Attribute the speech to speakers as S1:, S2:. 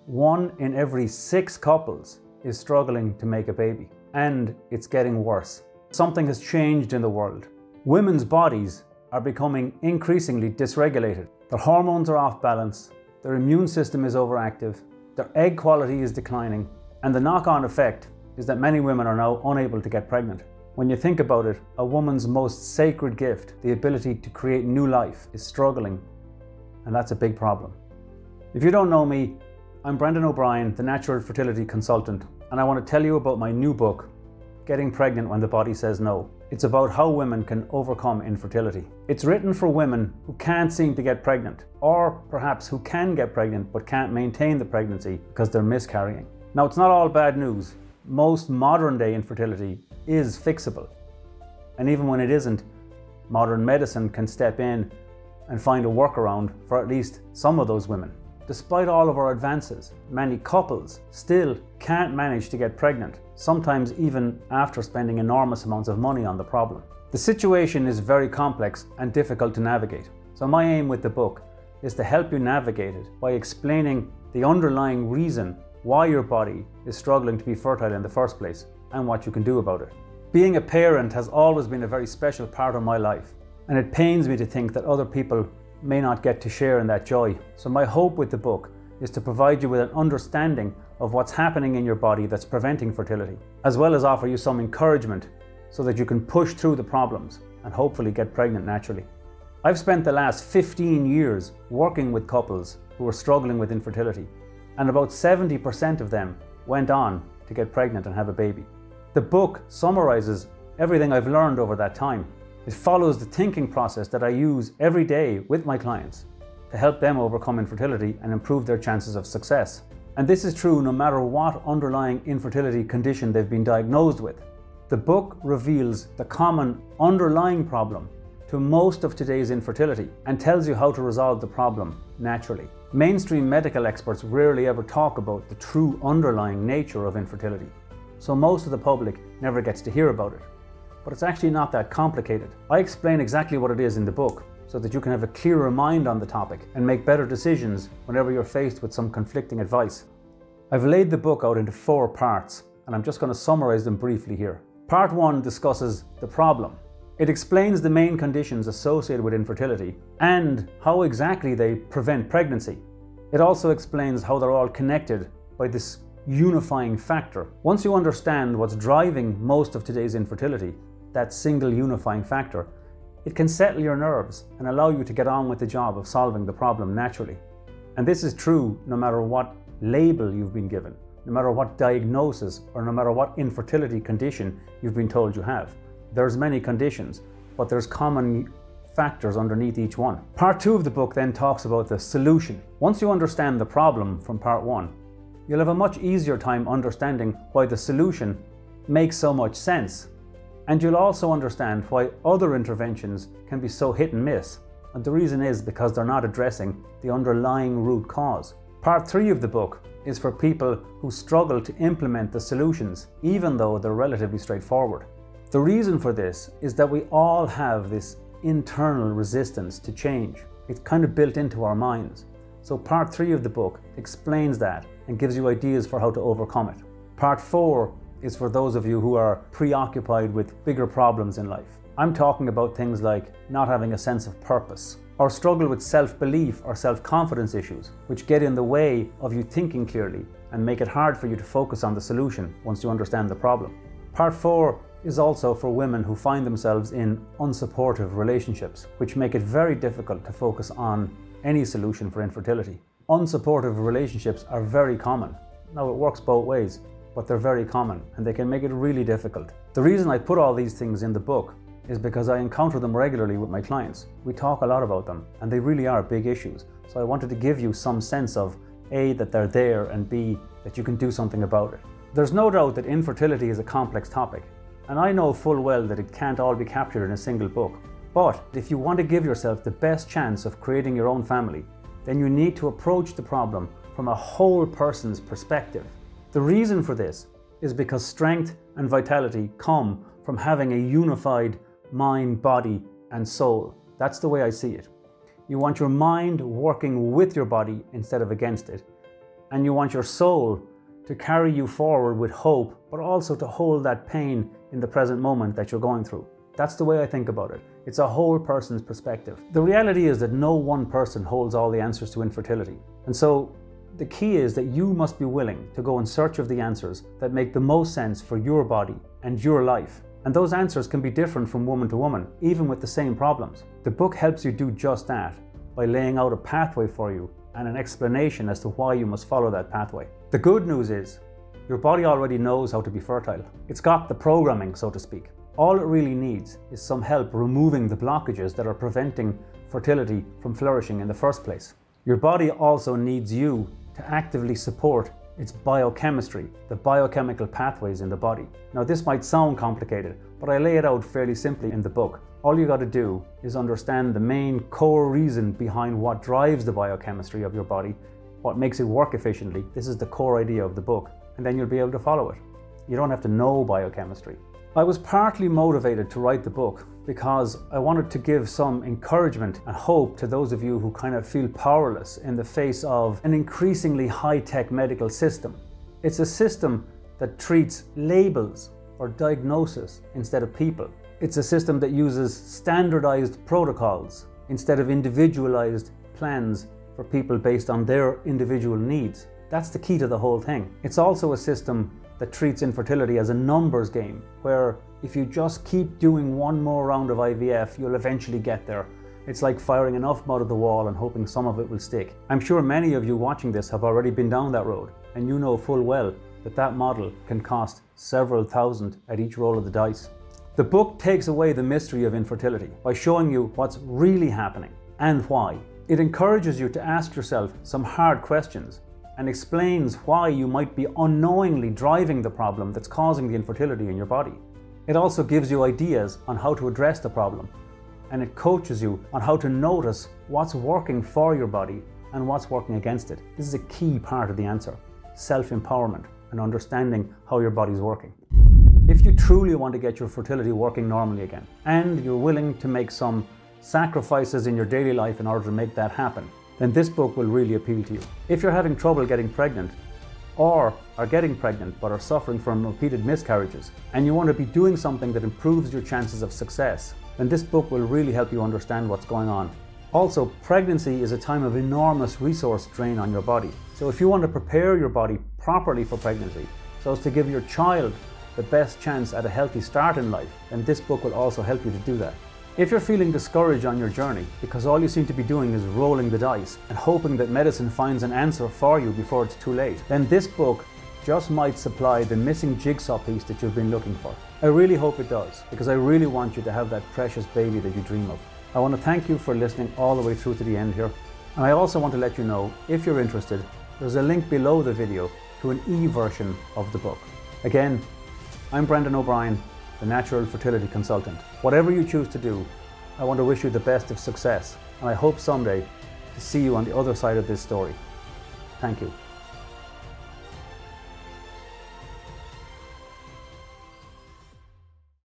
S1: 1 in every 6 couples is struggling to make a baby, and it's getting worse. Something has changed in the world. Women's bodies are becoming increasingly dysregulated. Their hormones are off balance, their immune system is overactive, their egg quality is declining, and the knock-on effect is that many women are now unable to get pregnant. When you think about it, a woman's most sacred gift, the ability to create new life, is struggling, and that's a big problem. If you don't know me, I'm Brendan O'Brien, the natural fertility consultant, and I want to tell you about my new book, Getting Pregnant When the Body Says No. It's about how women can overcome infertility. It's written for women who can't seem to get pregnant, or perhaps who can get pregnant but can't maintain the pregnancy because they're miscarrying. Now, it's not all bad news. Most modern day infertility is fixable. And even when it isn't, modern medicine can step in and find a workaround for at least some of those women. Despite all of our advances, many couples still can't manage to get pregnant, sometimes even after spending enormous amounts of money on the problem. The situation is very complex and difficult to navigate. So my aim with the book is to help you navigate it by explaining the underlying reason why your body is struggling to be fertile in the first place and what you can do about it. Being a parent has always been a very special part of my life, and it pains me to think that other people may not get to share in that joy. So my hope with the book is to provide you with an understanding of what's happening in your body that's preventing fertility, as well as offer you some encouragement so that you can push through the problems and hopefully get pregnant naturally. I've spent the last 15 years working with couples who are struggling with infertility, and about 70% of them went on to get pregnant and have a baby. The book summarizes everything I've learned over that time. It follows the thinking process that I use every day with my clients to help them overcome infertility and improve their chances of success. And this is true no matter what underlying infertility condition they've been diagnosed with. The book reveals the common underlying problem to most of today's infertility and tells you how to resolve the problem naturally. Mainstream medical experts rarely ever talk about the true underlying nature of infertility, so most of the public never gets to hear about it. But it's actually not that complicated. I explain exactly what it is in the book so that you can have a clearer mind on the topic and make better decisions whenever you're faced with some conflicting advice. I've laid the book out into 4 parts, and I'm just going to summarize them briefly here. Part 1 discusses the problem. It explains the main conditions associated with infertility and how exactly they prevent pregnancy. It also explains how they're all connected by this unifying factor. Once you understand what's driving most of today's infertility, that single unifying factor, it can settle your nerves and allow you to get on with the job of solving the problem naturally. And this is true no matter what label you've been given, no matter what diagnosis, or no matter what infertility condition you've been told you have. There's many conditions, but there's common factors underneath each one. Part 2 of the book then talks about the solution. Once you understand the problem from part 1, you'll have a much easier time understanding why the solution makes so much sense. And you'll also understand why other interventions can be so hit and miss. And the reason is because they're not addressing the underlying root cause. Part 3 of the book is for people who struggle to implement the solutions, even though they're relatively straightforward. The reason for this is that we all have this internal resistance to change. It's kind of built into our minds. So part 3 of the book explains that and gives you ideas for how to overcome it. Part 4 is for those of you who are preoccupied with bigger problems in life. I'm talking about things like not having a sense of purpose, or struggle with self-belief or self-confidence issues, which get in the way of you thinking clearly and make it hard for you to focus on the solution once you understand the problem. Part 4 is also for women who find themselves in unsupportive relationships, which make it very difficult to focus on any solution for infertility. Unsupportive relationships are very common. Now, it works both ways, but they're very common and they can make it really difficult. The reason I put all these things in the book is because I encounter them regularly with my clients. We talk a lot about them and they really are big issues. So I wanted to give you some sense of A, that they're there, and B, that you can do something about it. There's no doubt that infertility is a complex topic, and I know full well that it can't all be captured in a single book. But if you want to give yourself the best chance of creating your own family, then you need to approach the problem from a whole person's perspective. The reason for this is because strength and vitality come from having a unified mind, body, and soul. That's the way I see it. You want your mind working with your body instead of against it, and you want your soul to carry you forward with hope, but also to hold that pain in the present moment that you're going through. That's the way I think about it. It's a whole person's perspective. The reality is that no one person holds all the answers to infertility. And so the key is that you must be willing to go in search of the answers that make the most sense for your body and your life. And those answers can be different from woman to woman, even with the same problems. The book helps you do just that by laying out a pathway for you and an explanation as to why you must follow that pathway. The good news is, your body already knows how to be fertile. It's got the programming, so to speak. All it really needs is some help removing the blockages that are preventing fertility from flourishing in the first place. Your body also needs you to actively support its biochemistry, the biochemical pathways in the body. Now, this might sound complicated, but I lay it out fairly simply in the book. All you got to do is understand the main core reason behind what drives the biochemistry of your body, what makes it work efficiently. This is the core idea of the book, and then you'll be able to follow it. You don't have to know biochemistry. I was partly motivated to write the book because I wanted to give some encouragement and hope to those of you who kind of feel powerless in the face of an increasingly high-tech medical system. It's a system that treats labels or diagnosis instead of people. It's a system that uses standardized protocols instead of individualized plans for people based on their individual needs. That's the key to the whole thing. It's also a system that treats infertility as a numbers game, where if you just keep doing one more round of IVF, you'll eventually get there. It's like firing enough mud at the wall and hoping some of it will stick. I'm sure many of you watching this have already been down that road, and you know full well that that model can cost several thousand at each roll of the dice. The book takes away the mystery of infertility by showing you what's really happening and why. It encourages you to ask yourself some hard questions and explains why you might be unknowingly driving the problem that's causing the infertility in your body. It also gives you ideas on how to address the problem, and it coaches you on how to notice what's working for your body and what's working against it. This is a key part of the answer: self-empowerment and understanding how your body's working. If you truly want to get your fertility working normally again, and you're willing to make some sacrifices in your daily life in order to make that happen, then this book will really appeal to you. If you're having trouble getting pregnant, or are getting pregnant but are suffering from repeated miscarriages, and you want to be doing something that improves your chances of success, then this book will really help you understand what's going on. Also, pregnancy is a time of enormous resource drain on your body. So if you want to prepare your body properly for pregnancy, so as to give your child the best chance at a healthy start in life, then this book will also help you to do that. If you're feeling discouraged on your journey because all you seem to be doing is rolling the dice and hoping that medicine finds an answer for you before it's too late, then this book just might supply the missing jigsaw piece that you've been looking for. I really hope it does, because I really want you to have that precious baby that you dream of. I want to thank you for listening all the way through to the end here. And I also want to let you know, if you're interested, there's a link below the video to an e-version of the book. Again, I'm Brendan O'Brien, the Natural Fertility Consultant. Whatever you choose to do, I want to wish you the best of success, and I hope someday to see you on the other side of this story. Thank you.